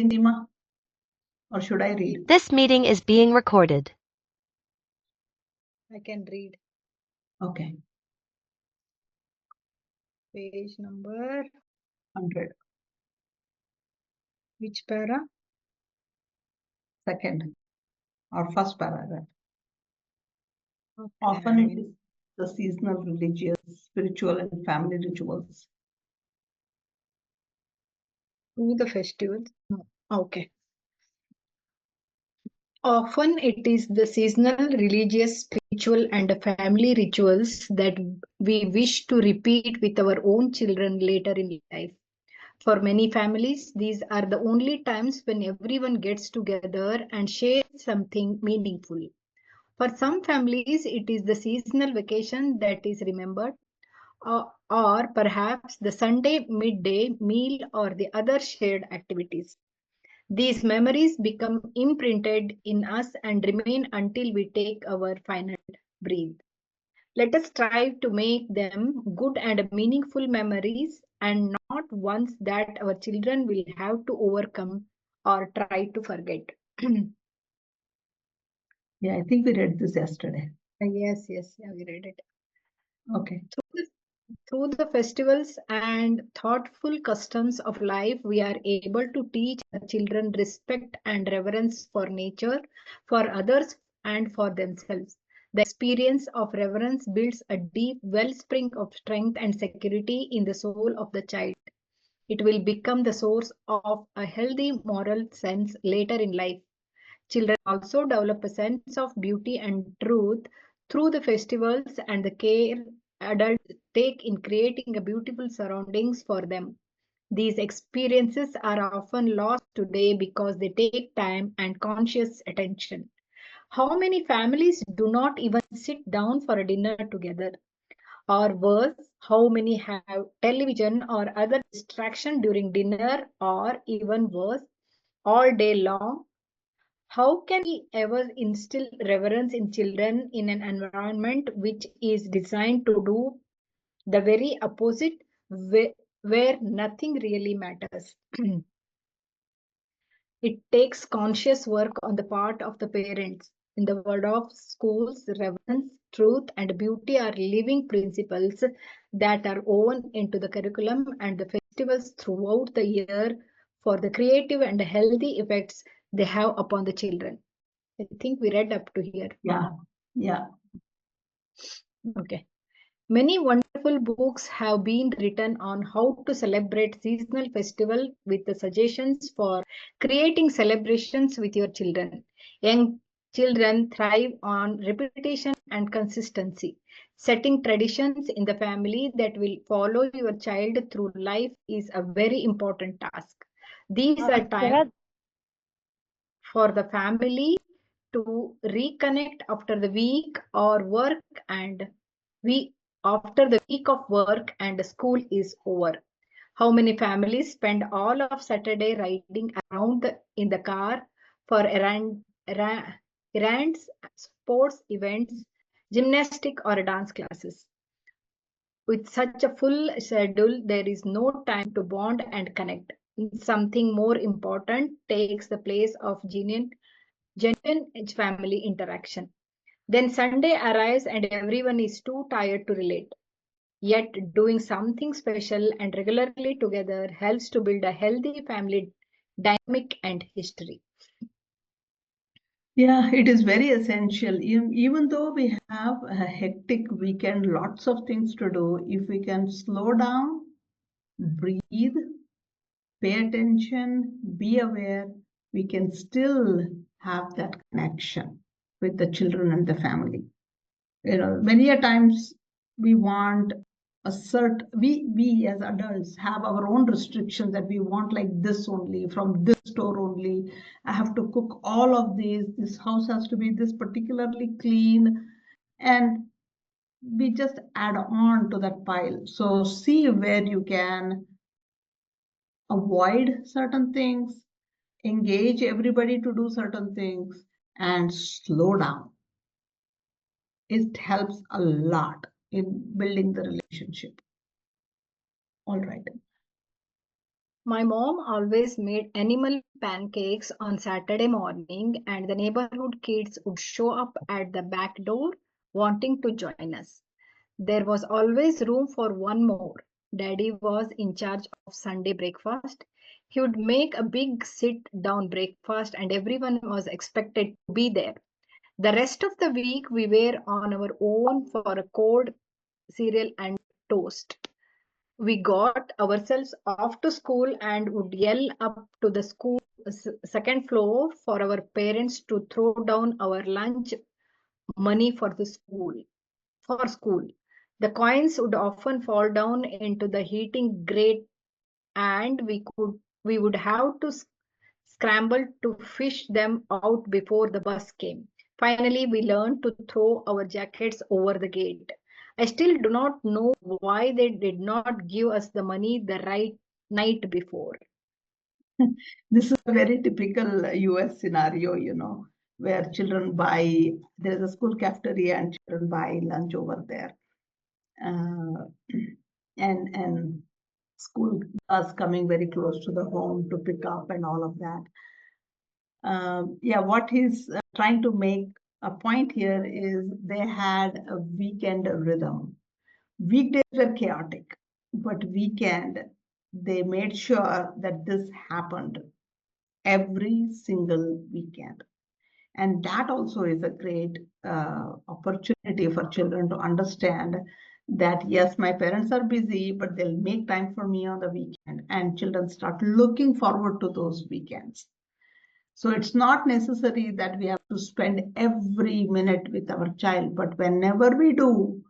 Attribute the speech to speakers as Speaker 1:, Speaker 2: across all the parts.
Speaker 1: Nima? Or should I read?
Speaker 2: This meeting is being recorded.
Speaker 3: I can read.
Speaker 1: Okay,
Speaker 3: Page number,
Speaker 1: 100.
Speaker 3: which para?
Speaker 1: Second or first paragraph.
Speaker 3: Okay,
Speaker 1: Often
Speaker 3: I
Speaker 1: it
Speaker 3: will.
Speaker 1: is the seasonal, religious, spiritual, and family rituals.
Speaker 3: To the festivals. No. Okay. Often it is the seasonal, religious, spiritual, and family rituals that we wish to repeat with our own children later in life. For many families, these are the only times when everyone gets together and shares something meaningful. For some families, it is the seasonal vacation that is remembered, or perhaps the Sunday midday meal or the other shared activities. These memories become imprinted in us and remain until we take our final breath. Let us strive to make them good and meaningful memories and not ones that our children will have to overcome or try to forget.
Speaker 1: Yeah, I think we read this yesterday.
Speaker 3: Yes, yeah, we read it.
Speaker 1: Okay.
Speaker 3: Through the festivals and thoughtful customs of life, we are able to teach our children respect and reverence for nature, for others, and for themselves. The experience of reverence builds a deep wellspring of strength and security in the soul of the child. It will become the source of a healthy moral sense later in life. Children also develop a sense of beauty and truth through the festivals and the care adults take in creating a beautiful surroundings for them. These experiences are often lost today because they take time and conscious attention. How many families do not even sit down for a dinner together? Or worse, how many have television or other distraction during dinner, or even worse, all day long? How can we ever instill reverence in children in an environment which is designed to do the very opposite, where nothing really matters? It takes conscious work on the part of the parents. In the world of schools, reverence, truth, and beauty are living principles that are woven into the curriculum and the festivals throughout the year for the creative and healthy effects they have upon the children. I think we read up to here.
Speaker 1: Yeah.
Speaker 3: Okay. Many wonderful books have been written on how to celebrate seasonal festival with the suggestions for creating celebrations with your children. Young children thrive on repetition and consistency. Setting traditions in the family that will follow your child through life is a very important task. These are times for the family to reconnect after the week or work and we after the week of work and school is over. How many families spend all of Saturday riding around in the car for errands, sports events, gymnastic or dance classes? With such a full schedule, there is no time to bond and connect. Something more important takes the place of genuine family interaction. Then Sunday arrives and everyone is too tired to relate. Yet doing something special and regularly together helps to build a healthy family dynamic and history.
Speaker 1: Yeah, it is very essential. Even though we have a hectic weekend, lots of things to do, if we can slow down, breathe, pay attention, be aware, we can still have that connection with the children and the family. Many a times we want we as adults have our own restrictions that we want like this only, from this store only. I have to cook all of these. This house has to be this particularly clean. And we just add on to that pile. So see where you can avoid certain things, engage everybody to do certain things, and slow down. It helps a lot in building the relationship. All right.
Speaker 3: My mom always made animal pancakes on Saturday morning, and the neighborhood kids would show up at the back door wanting to join us. There was always room for one more. Daddy was in charge of Sunday breakfast. He would make a big sit down breakfast, and everyone was expected to be there. The rest of the week, we were on our own for a cold cereal and toast. We got ourselves off to school and would yell up to the school second floor for our parents to throw down our lunch money for school. The coins would often fall down into the heating grate, and we would have to scramble to fish them out before the bus came. Finally, we learned to throw our jackets over the gate. I still do not know why they did not give us the money the right night before.
Speaker 1: This is a very typical US scenario, where children buy, there's a school cafeteria and children buy lunch over there. And school bus coming very close to the home to pick up and all of that. Yeah, what he's trying to make a point here is they had a weekend rhythm. Weekdays were chaotic, but weekend, they made sure that this happened every single weekend. And that also is a great opportunity for children to understand that, yes, my parents are busy, but they'll make time for me on the weekend. And children start looking forward to those weekends. So it's not necessary that we have to spend every minute with our child, but whenever we do,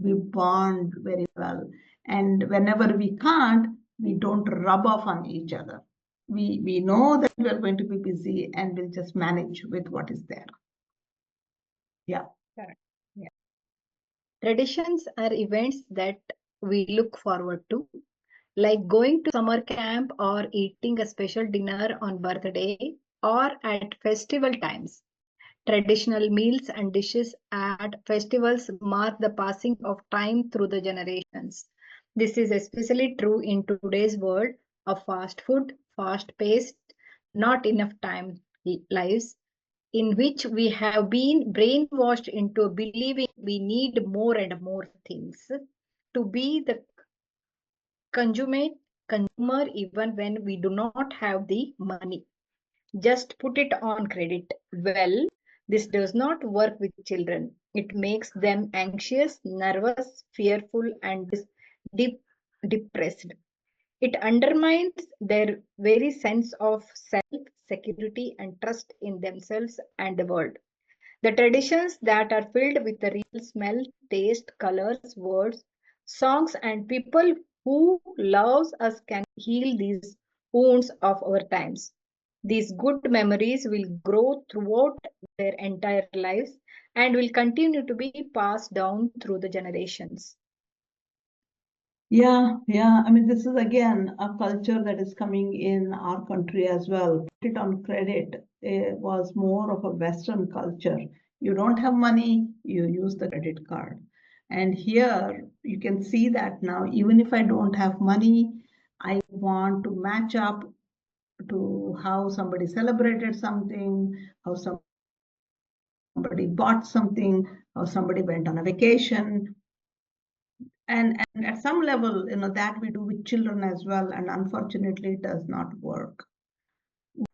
Speaker 1: we bond very well. And whenever we can't, we don't rub off on each other. We know that we are going to be busy and we'll just manage with what is there. Yeah.
Speaker 3: Correct. Yeah. Traditions are events that we look forward to, like going to summer camp or eating a special dinner on birthday or at festival times. Traditional meals and dishes at festivals mark the passing of time through the generations. This is especially true in today's world of fast food, fast paced, not enough time lives, in which we have been brainwashed into believing we need more and more things to be the consummate consumer even when we do not have the money. Just put it on credit. Well, this does not work with children. It makes them anxious, nervous, fearful, and depressed. It undermines their very sense of self, security, and trust in themselves and the world. The traditions that are filled with the real smell, taste, colors, words, songs, and people who loves us can heal these wounds of our times. These good memories will grow throughout their entire lives and will continue to be passed down through the generations.
Speaker 1: Yeah. I mean, this is again a culture that is coming in our country as well. Put it on credit. It was more of a Western culture. You don't have money, you use the credit card. And here you can see that now, even if I don't have money, I want to match up to how somebody celebrated something, how somebody bought something, how somebody went on a vacation. And at some level, that we do with children as well, and unfortunately it does not work.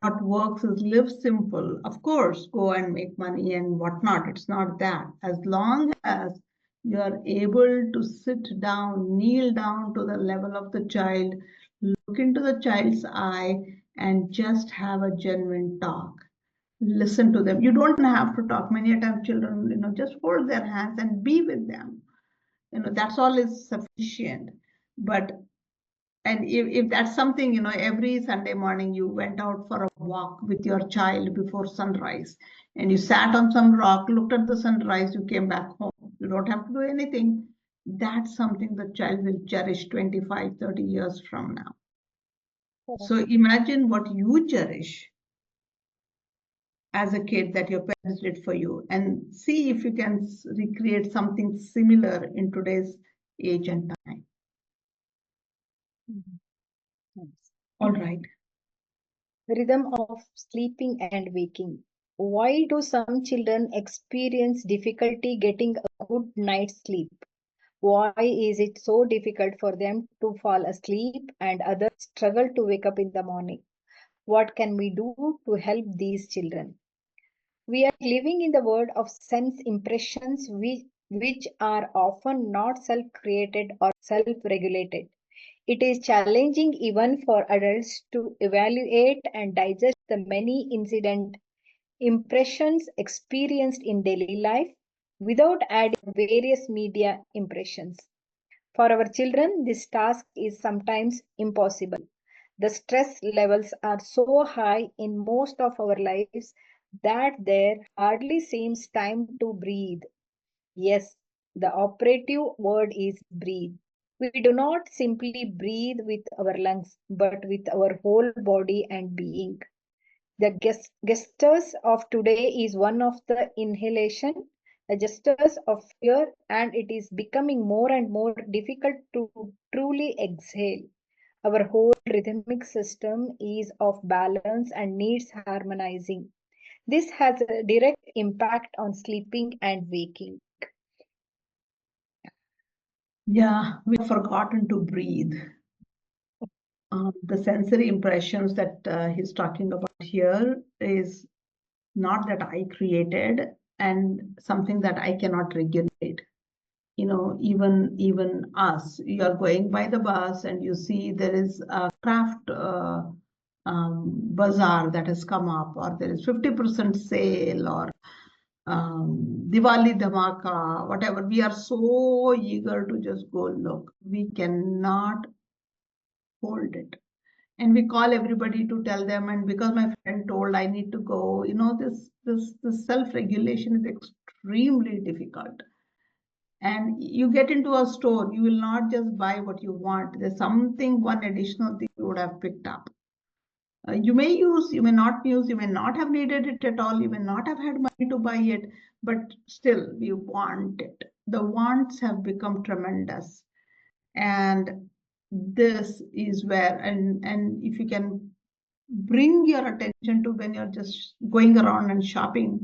Speaker 1: What works is live simple. Of course, go and make money and whatnot. It's not that. As long as you are able to sit down, kneel down to the level of the child, look into the child's eye, and just have a genuine talk. Listen to them. You don't have to talk. Many times children, just hold their hands and be with them. That's all is sufficient. But and if that's something, every Sunday morning you went out for a walk with your child before sunrise and you sat on some rock, looked at the sunrise, you came back home. You don't have to do anything. That's something the child will cherish 25, 30 years from now. So imagine what you cherish as a kid that your parents did for you, and see if you can recreate something similar in today's age and time.
Speaker 3: Yes.
Speaker 1: All right.
Speaker 3: Rhythm of sleeping and waking. Why do some children experience difficulty getting a good night's sleep? Why is it so difficult for them to fall asleep and others struggle to wake up in the morning? What can we do to help these children? We are living in the world of sense impressions which are often not self created or self regulated. It is challenging even for adults to evaluate and digest the many incident impressions experienced in daily life without adding various media impressions. For our children, this task is sometimes impossible. The stress levels are so high in most of our lives that there hardly seems time to breathe. Yes, the operative word is breathe. We do not simply breathe with our lungs, but with our whole body and being. The gestures of today is one of the inhalation, the gestures of fear, and it is becoming more and more difficult to truly exhale. Our whole rhythmic system is off balance and needs harmonizing. This has a direct impact on sleeping and waking.
Speaker 1: Yeah, we've forgotten to breathe. The sensory impressions that he's talking about here is not that I created and something that I cannot regulate. You know, even us, you are going by the bus and you see there is a craft bazaar that has come up, or there is 50% sale, or Diwali dhamaka, whatever. We are so eager to just go look. We cannot hold it. And we call everybody to tell them, and because my friend told I need to go, you know, this self-regulation is extremely difficult. And you get into a store, you will not just buy what you want. There's something, one additional thing you would have picked up. You may use, you may not use, you may not have needed it at all, you may not have had money to buy it, but still you want it. The wants have become tremendous. And this is where, and if you can bring your attention to when you're just going around and shopping,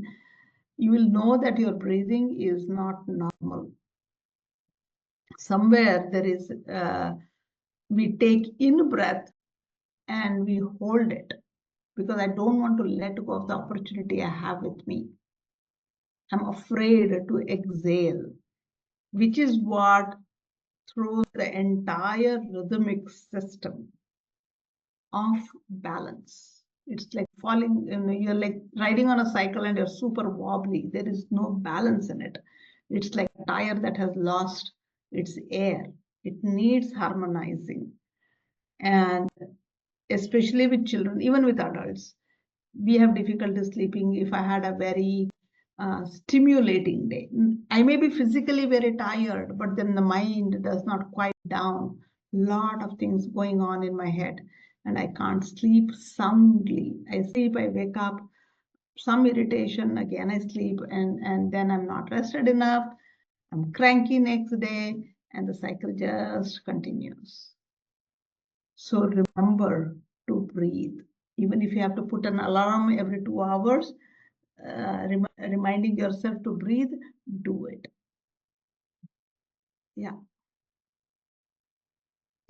Speaker 1: you will know that your breathing is not normal. Somewhere there is, we take in breath and we hold it because I don't want to let go of the opportunity I have with me. I'm afraid to exhale, which is what throws the entire rhythmic system off balance. It's like falling, you know, you're like riding on a cycle and you're super wobbly. There is no balance in it. It's like a tire that has lost its air. It needs harmonizing. And especially with children, even with adults, we have difficulty sleeping. If I had a very stimulating day, I may be physically very tired, but then the mind does not quiet down. Lot of things going on in my head, and I can't sleep soundly. I sleep, I wake up, some irritation, again I sleep, and then I'm not rested enough. I'm cranky next day, and the cycle just continues. So remember to breathe. Even if you have to put an alarm every 2 hours, reminding yourself to breathe, do it. Yeah.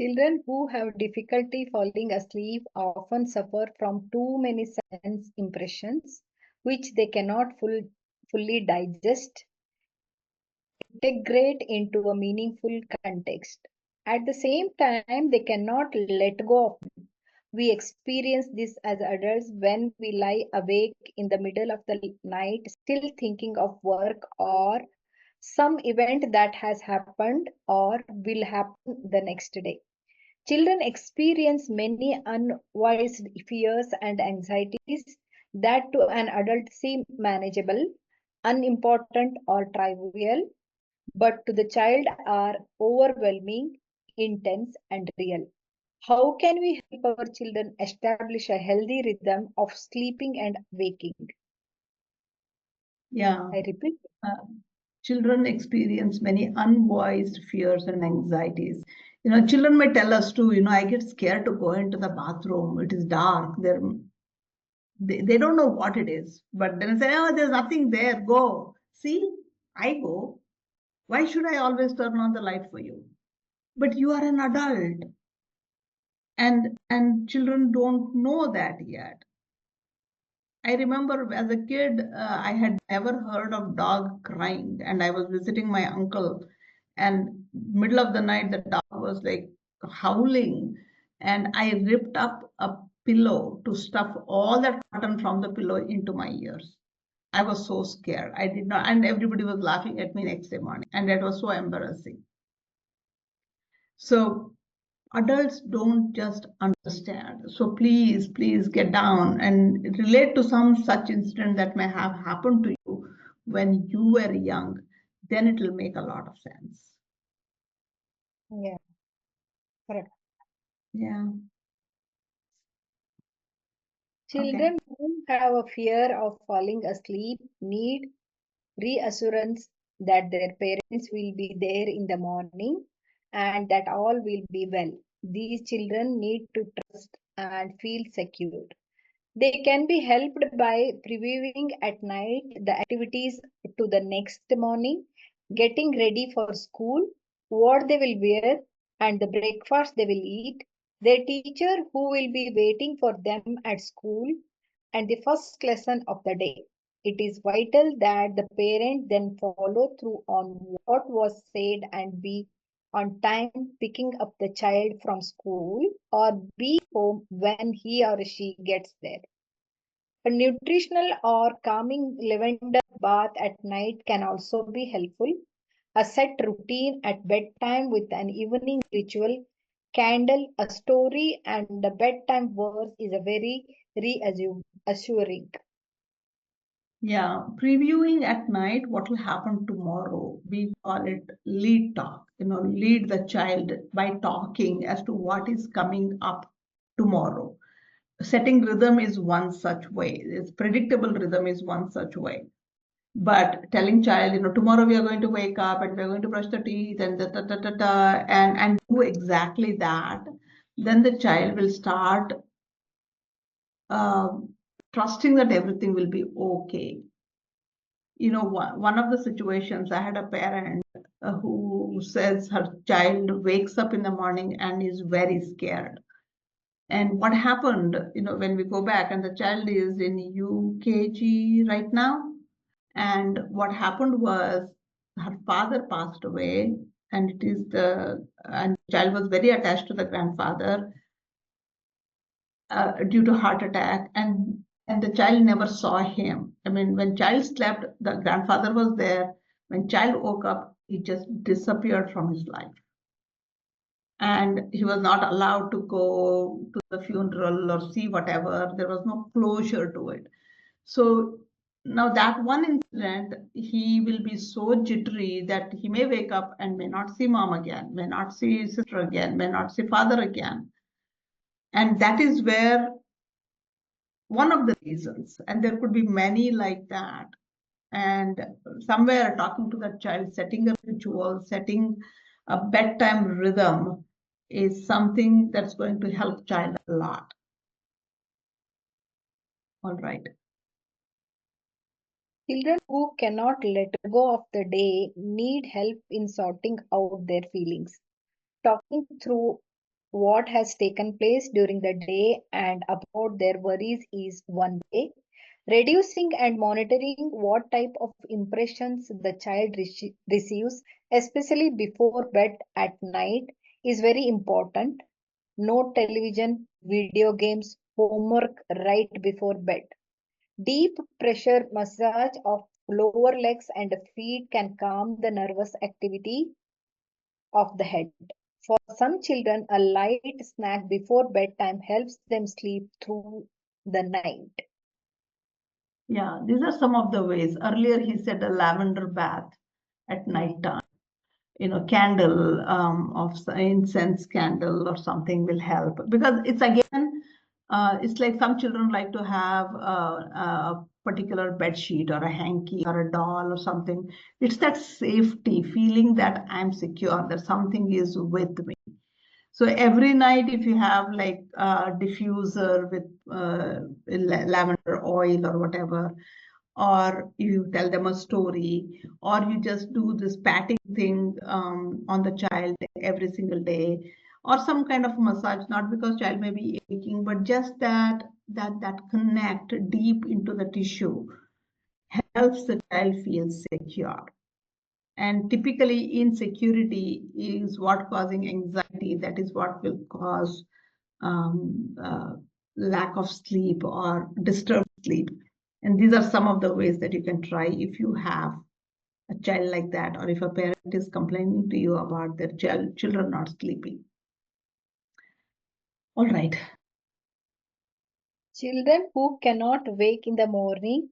Speaker 3: Children who have difficulty falling asleep often suffer from too many sense impressions, which they cannot fully digest, integrate into a meaningful context. At the same time, they cannot let go of them. We experience this as adults when we lie awake in the middle of the night, still thinking of work or some event that has happened or will happen the next day. Children experience many unvoiced fears and anxieties that to an adult seem manageable, unimportant, or trivial, but to the child are overwhelming, intense, and real. How can we help our children establish a healthy rhythm of sleeping and waking?
Speaker 1: Yeah.
Speaker 3: I repeat.
Speaker 1: Children experience many unvoiced fears and anxieties. Children may tell us too, I get scared to go into the bathroom. It is dark. They don't know what it is, but then say, oh, there's nothing there. Go. See, I go. Why should I always turn on the light for you? But you are an adult. And children don't know that yet. I remember as a kid, I had never heard of dog crying, and I was visiting my uncle, and middle of the night the dog was like howling, and I ripped up a pillow to stuff all that cotton from the pillow into my ears. I was so scared. I did not, and everybody was laughing at me next day morning, and that was so embarrassing. So adults don't just understand. So please, please get down and relate to some such incident that may have happened to you when you were young. Then it will make a lot of sense.
Speaker 3: Yeah, correct.
Speaker 1: Yeah.
Speaker 3: Children who have a fear of falling asleep need reassurance that their parents will be there in the morning and that all will be well. These children need to trust and feel secure. They can be helped by previewing at night the activities to the next morning, getting ready for school, what they will wear, and the breakfast they will eat, their teacher who will be waiting for them at school, and the first lesson of the day. It is vital that the parent then follow through on what was said and be on time picking up the child from school or be home when he or she gets there. A nutritional or calming lavender bath at night can also be helpful. A set routine at bedtime with an evening ritual, candle, a story, and a bedtime verse is a very reassuring.
Speaker 1: Yeah, previewing at night what will happen tomorrow. We call it lead talk. Lead the child by talking as to what is coming up tomorrow. Setting rhythm is one such way. It's predictable rhythm is one such way. But telling child, tomorrow we are going to wake up and we're going to brush the teeth and and do exactly that, then the child will start trusting that everything will be okay. One of the situations, I had a parent who says her child wakes up in the morning and is very scared. And what happened, when we go back, and the child is in UKG right now, and what happened was her father passed away, and the child was very attached to the grandfather due to heart attack, and the child never saw him. I mean, when child slept, the grandfather was there. When child woke up, he just disappeared from his life. And he was not allowed to go to the funeral or see whatever. There was no closure to it. So now that one incident, he will be so jittery that he may wake up and may not see mom again, may not see sister again, may not see father again. And that is where one of the reasons, and there could be many like that. And somewhere talking to that child, setting a ritual, setting a bedtime rhythm is something that's going to help child a lot. All right.
Speaker 3: Children who cannot let go of the day need help in sorting out their feelings. Talking through what has taken place during the day and about their worries is one way. Reducing and monitoring what type of impressions the child receives, especially before bed at night, is very important. No television, video games, homework right before bed. Deep pressure massage of lower legs and feet can calm the nervous activity of the head. For some children, a light snack before bedtime helps them sleep through the night.
Speaker 1: Yeah, these are some of the ways. Earlier, he said a lavender bath at night time. Candle of incense candle or something will help, because it's again, it's like some children like to have a particular bed sheet or a hanky or a doll or something. It's that safety feeling that I'm secure, that something is with me. So every night, if you have like a diffuser with lavender oil or whatever, or you tell them a story, or you just do this patting thing on the child every single day, or some kind of massage, not because child may be aching, but just that connect deep into the tissue helps the child feel secure. And typically insecurity is what causing anxiety. That is what will cause um, uh, lack of sleep or disturbed sleep. And these are some of the ways that you can try if you have a child like that, or if a parent is complaining to you about their children not sleeping. All right.
Speaker 3: Children who cannot wake in the morning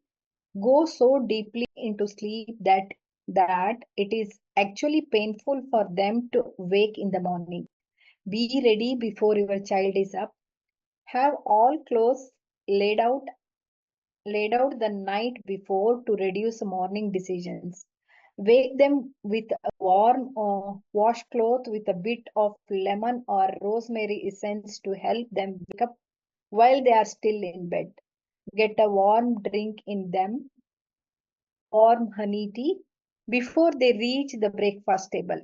Speaker 3: go so deeply into sleep that it is actually painful for them to wake in the morning. Be ready before your child is up. Have all clothes laid out the night before to reduce morning decisions. Wake them with a warm washcloth with a bit of lemon or rosemary essence to help them wake up while they are still in bed. Get a warm drink in them, warm honey tea, before they reach the breakfast table.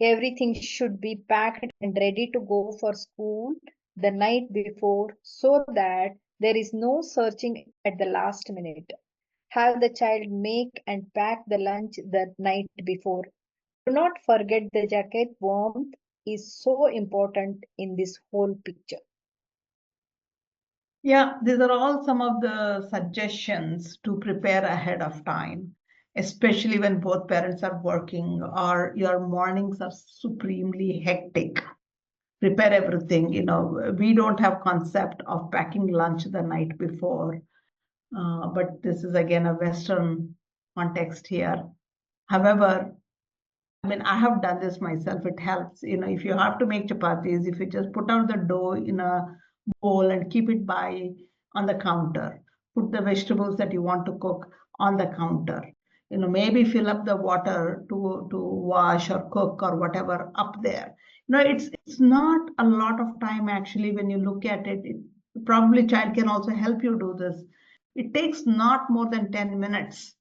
Speaker 3: Everything should be packed and ready to go for school the night before so that there is no searching at the last minute. Have the child make and pack the lunch the night before. Do not forget the jacket. Warmth is so important in this whole picture.
Speaker 1: Yeah, these are all some of the suggestions to prepare ahead of time, especially when both parents are working or your mornings are supremely hectic. Prepare everything. We don't have concept of packing lunch the night before, but this is again a Western context here. However, I mean, I have done this myself. It helps. If you have to make chapatis, if you just put out the dough in a bowl and keep it by on the counter, put the vegetables that you want to cook on the counter. Maybe fill up the water to wash or cook or whatever up there. It's not a lot of time actually when you look at it. Probably child can also help you do this. It takes not more than 10 minutes,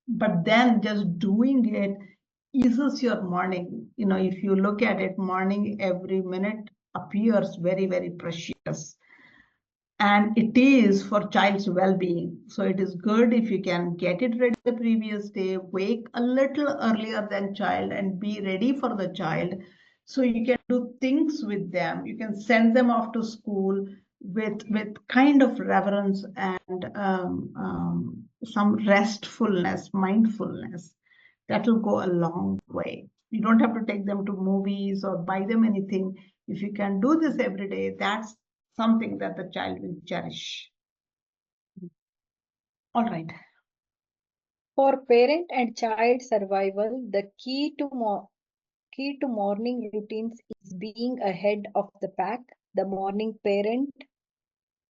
Speaker 1: but then just doing it eases your morning. If you look at it, morning every minute appears very, very precious. And it is for child's well-being. So it is good if you can get it ready the previous day, wake a little earlier than child and be ready for the child. So you can do things with them. You can send them off to school with kind of reverence and some restfulness, mindfulness. That will go a long way. You don't have to take them to movies or buy them anything. If you can do this every day, that's something that the child will cherish. All right.
Speaker 3: For parent and child survival, the key to morning routines is being ahead of the pack. The morning parent,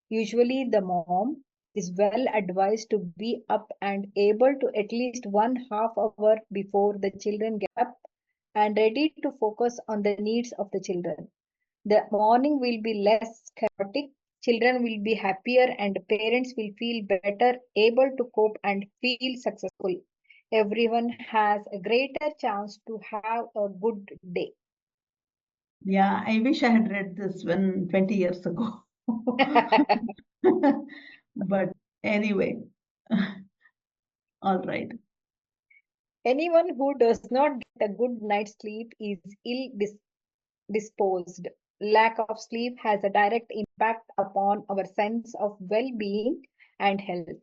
Speaker 3: usually the mom, is well advised to be up and able to at least 1/2 hour before the children get up and ready to focus on the needs of the children. The morning will be less chaotic, children will be happier, and parents will feel better able to cope and feel successful. Everyone has a greater chance to have a good day.
Speaker 1: Yeah, I wish I had read this when 20 years ago. But anyway, all right.
Speaker 3: Anyone who does not get a good night's sleep is disposed. Lack of sleep has a direct impact upon our sense of well being and health.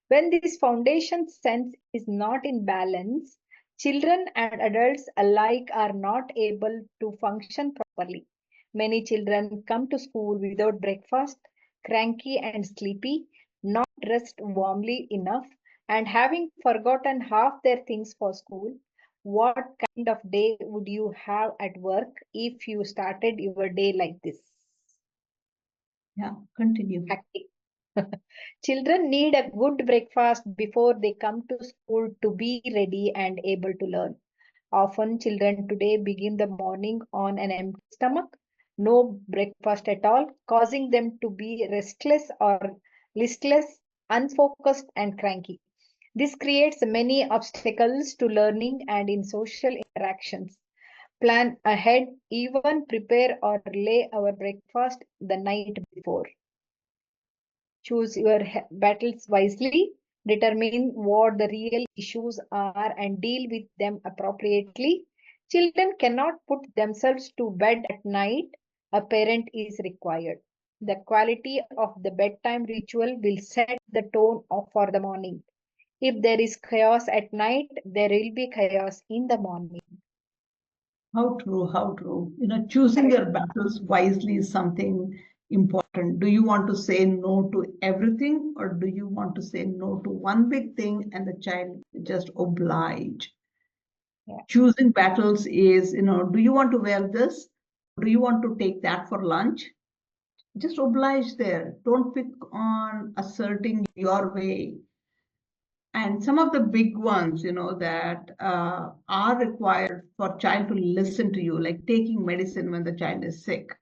Speaker 3: When this foundation sense is not in balance, children and adults alike are not able to function properly. Many children come to school without breakfast, cranky and sleepy, not dressed warmly enough, and having forgotten half their things for school. What kind of day would you have at work if you started your day like this?
Speaker 1: Yeah, continue.
Speaker 3: Children need a good breakfast before they come to school to be ready and able to learn. Often, children today begin the morning on an empty stomach. no breakfast at all, causing them to be restless or listless, unfocused, and cranky. This creates many obstacles to learning and in social interactions. Plan ahead, even prepare or lay our breakfast the night before. Choose your battles wisely, determine what the real issues are, and deal with them appropriately. Children cannot put themselves to bed at night. A parent is required. The quality of the bedtime ritual will set the tone for the morning. If there is chaos at night, there will be chaos in the morning.
Speaker 1: How true, how true. Choosing your battles wisely is something important. Do you want to say no to everything, or do you want to say no to one big thing and the child just oblige?
Speaker 3: Yeah.
Speaker 1: Choosing battles is, do you want to wear this? Do you want to take that for lunch? Just oblige there. Don't pick on asserting your way. And some of the big ones, that are required for child to listen to you, like taking medicine when the child is sick,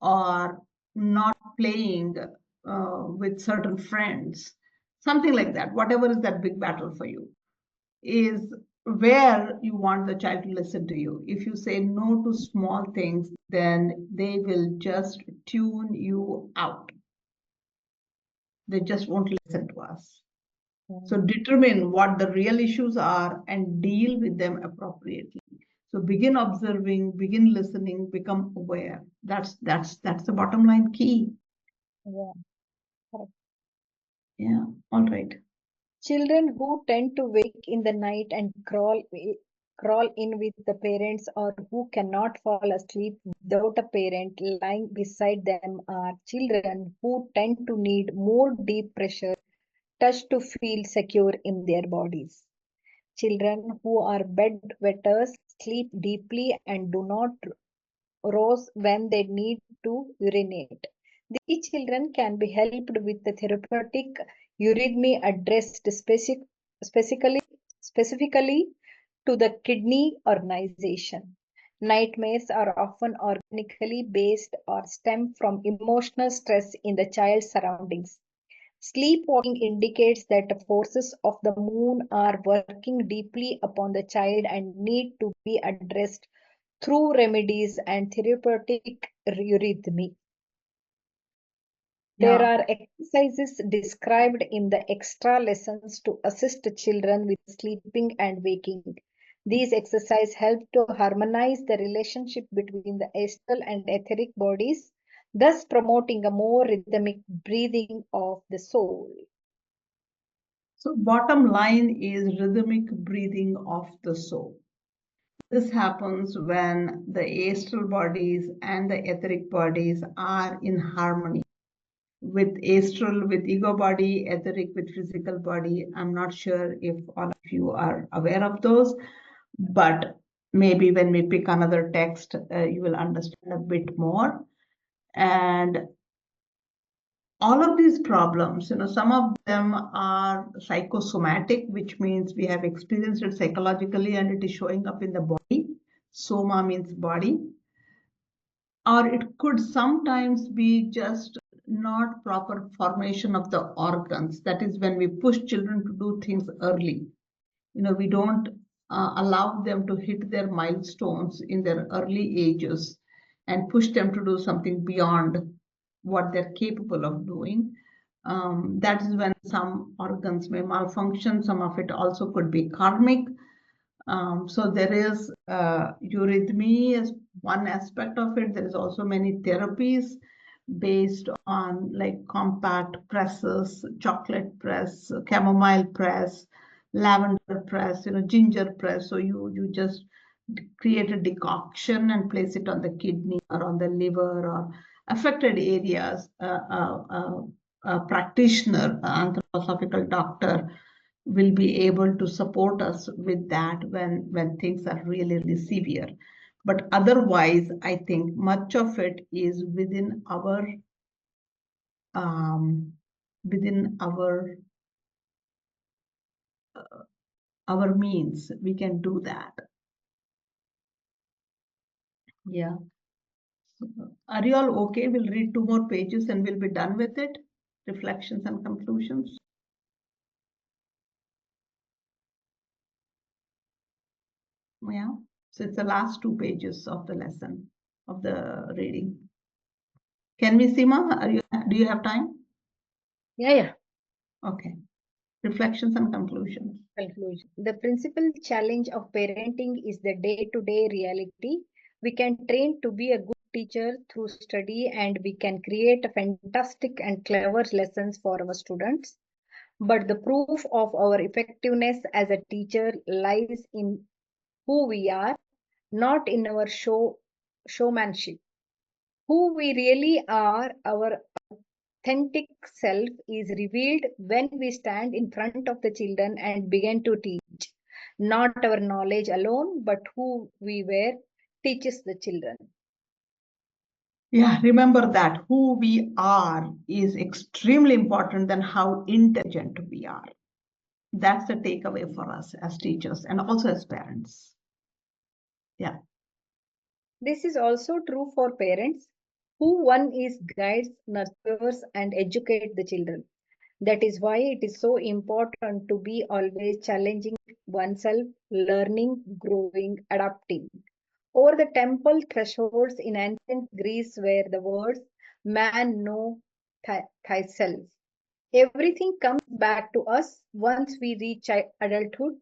Speaker 1: or not playing with certain friends, something like that. Whatever is that big battle for you is where you want the child to listen to you. If you say no to small things, then they will just tune you out. They just won't listen to us. So determine what the real issues are and deal with them appropriately. So begin observing, begin listening, become aware. That's the bottom line key.
Speaker 3: Yeah. Correct.
Speaker 1: Yeah. All right.
Speaker 3: Children who tend to wake in the night and crawl in with the parents, or who cannot fall asleep without a parent lying beside them, are children who tend to need more deep pressure touch to feel secure in their bodies. Children who are bedwetters sleep deeply and do not rouse when they need to urinate. These children can be helped with the therapeutic eurythmy addressed specifically to the kidney organization. Nightmares are often organically based or stem from emotional stress in the child's surroundings. Sleepwalking indicates that the forces of the moon are working deeply upon the child and need to be addressed through remedies and therapeutic eurythmy. There
Speaker 1: Yeah.
Speaker 3: are exercises described in the extra lessons to assist children with sleeping and waking. These exercises help to harmonize the relationship between the astral and etheric bodies, thus promoting a more rhythmic breathing of the soul.
Speaker 1: So bottom line is rhythmic breathing of the soul. This happens when the astral bodies and the etheric bodies are in harmony. With astral, with ego body, etheric with physical body. I'm not sure if all of you are aware of those, but maybe when we pick another text, you will understand a bit more. And all of these problems, some of them are psychosomatic, which means we have experienced it psychologically and it is showing up in the body. Soma means body. Or it could sometimes be just not proper formation of the organs. That is when we push children to do things early. We don't allow them to hit their milestones in their early ages and push them to do something beyond what they're capable of doing. That is when some organs may malfunction. Some of it also could be karmic. So there is eurythmy as one aspect of it. There is also many therapies based on like compact presses, chocolate press, chamomile press, lavender press, ginger press. So you just create a decoction and place it on the kidney or on the liver or affected areas. A practitioner, anthroposophical doctor, will be able to support us with that when things are really, really severe. But otherwise, I think much of it is within our um, our means. We can do that. Yeah. Are you all okay? We'll read 2 more pages and we'll be done with it. Reflections and conclusions. Yeah. So it's the last 2 pages of the lesson, of the reading. Can we, Seema? Do you have time?
Speaker 3: Yeah.
Speaker 1: Okay. Reflections and conclusions.
Speaker 3: Conclusion. The principal challenge of parenting is the day-to-day reality. We can train to be a good teacher through study, and we can create a fantastic and clever lessons for our students. But the proof of our effectiveness as a teacher lies in who we are, not in our showmanship. Who we really are, our authentic self, is revealed when we stand in front of the children and begin to teach. Not our knowledge alone, but who we were teaches the children.
Speaker 1: Yeah, remember that who we are is extremely important than how intelligent we are. That's the takeaway for us as teachers and also as parents. Yeah.
Speaker 3: This is also true for parents, who one is guides, nurtures, and educate the children. That is why it is so important to be always challenging oneself, learning, growing, adapting. Over the temple thresholds in ancient Greece were the words, "Man, know thyself." Everything comes back to us once we reach adulthood.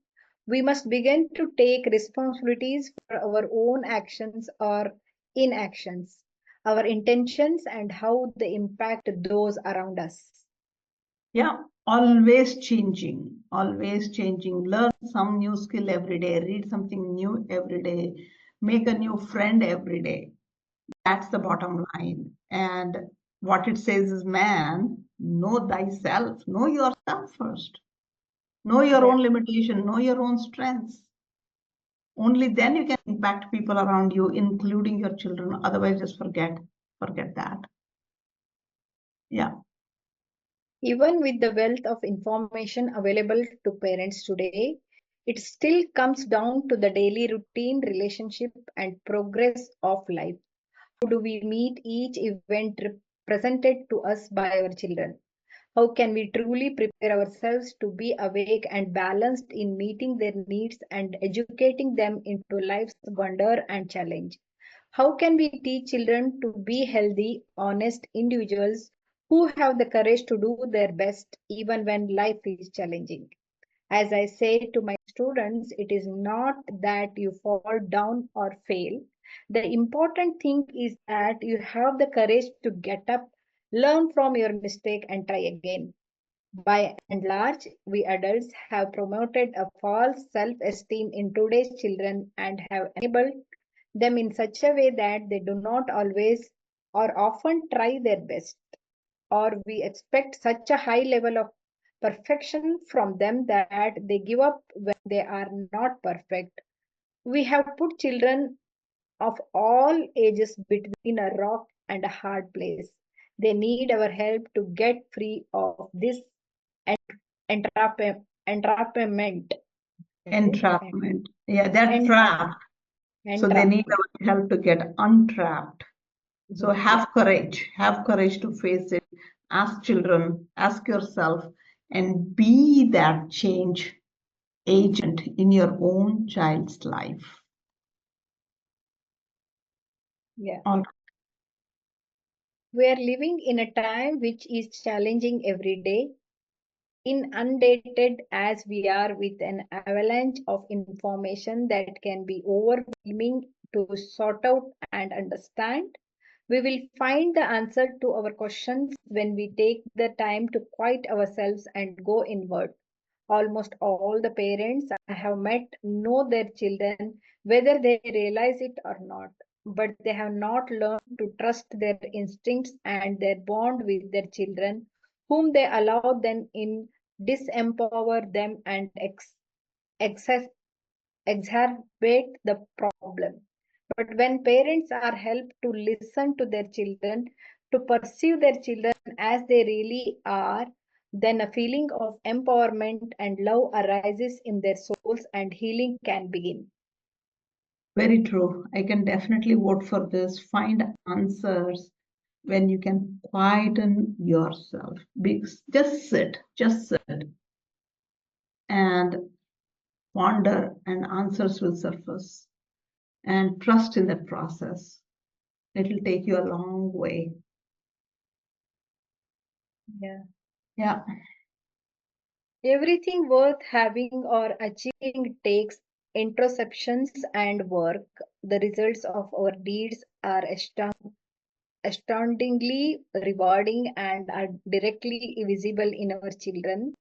Speaker 3: We must begin to take responsibilities for our own actions or inactions, our intentions, and how they impact those around us.
Speaker 1: Yeah, always changing, always changing. Learn some new skill every day, read something new every day, make a new friend every day. That's the bottom line. And what it says is, man, know thyself, know yourself first, know your own limitation, know your own strengths. Only then you can impact people around you, including your children. Otherwise, just forget that. Yeah.
Speaker 3: Even with the wealth of information available to parents today, it still comes down to the daily routine, relationship, and progress of life. How do we meet each event presented to us by our children? How can we truly prepare ourselves to be awake and balanced in meeting their needs and educating them into life's wonder and challenge? How can we teach children to be healthy, honest individuals who have the courage to do their best even when life is challenging? As I say to my students, it is not that you fall down or fail. The important thing is that you have the courage to get up, learn from your mistake, and try again. By and large, we adults have promoted a false self-esteem in today's children and have enabled them in such a way that they do not always or often try their best, or we expect such a high level of perfection from them that they give up when they are not perfect. We have put children of all ages between a rock and a hard place. They need our help to get free of this entrapment.
Speaker 1: Entrapment. Yeah, they're
Speaker 3: Entrap,
Speaker 1: trapped. So they need our help to get untrapped. So have courage to face it. Ask children, ask yourself, and be that change agent in your own child's life.
Speaker 3: Yeah.
Speaker 1: All right.
Speaker 3: We are living in a time which is challenging every day, inundated as we are with an avalanche of information that can be overwhelming to sort out and understand. We will find the answer to our questions when we take the time to quiet ourselves and go inward. Almost all the parents I have met know their children, whether they realize it or not, but they have not learned to trust their instincts and their bond with their children, whom they allow them in disempower them and excess exacerbate the problem. But when parents are helped to listen to their children, to perceive their children as they really are, then a feeling of empowerment and love arises in their souls and healing can begin.
Speaker 1: Very true. I can definitely vote for this. Find answers when you can quieten yourself. Just sit and ponder, and answers will surface. And trust in that process. It'll take you a long way.
Speaker 3: Yeah.
Speaker 1: Yeah.
Speaker 3: Everything worth having or achieving takes introspections and work. The results of our deeds are astoundingly rewarding and are directly visible in our children.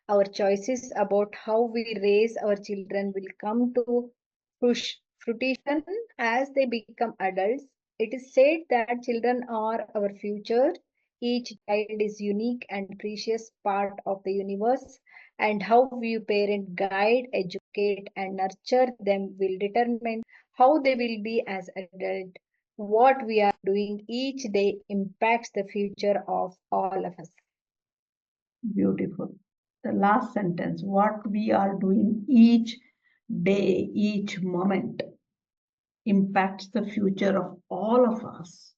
Speaker 3: Our choices about how we raise our children will come to fruition as they become adults. It is said that children are our future. Each child is unique and precious part of the universe, and how we parent, guide, educate, and nurture them will determine how they will be as adults. What we are doing each day impacts the future of all of us.
Speaker 1: Beautiful. The last sentence, what we are doing each day, each moment impacts the future of all of us.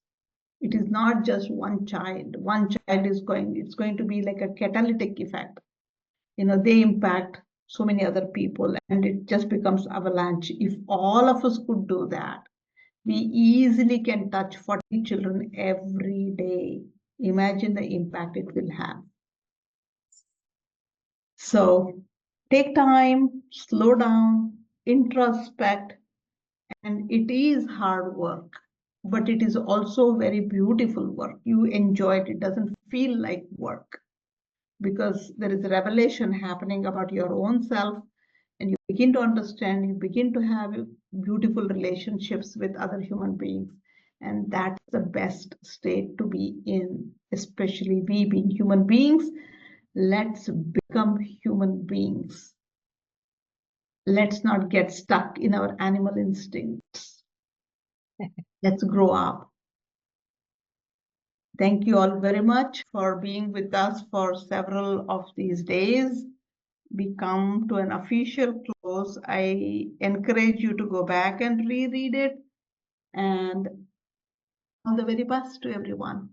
Speaker 1: It is not just one child. One child is it's going to be like a catalytic effect. They impact so many other people, and it just becomes avalanche. If all of us could do that, we easily can touch 40 children every day. Imagine the impact it will have. So take time, slow down, introspect, and it is hard work, but it is also very beautiful work. You enjoy it. It doesn't feel like work because there is a revelation happening about your own self, and you begin to understand, you begin to have beautiful relationships with other human beings. And that's the best state to be in, especially we being human beings. Let's become human beings. Let's not get stuck in our animal instincts. Let's grow up. Thank you all very much for being with us for several of these days. We come to an official close. I encourage you to go back and reread it, and all the very best to everyone.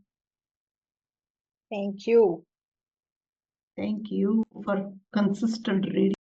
Speaker 3: Thank you.
Speaker 1: Thank you for consistent reading.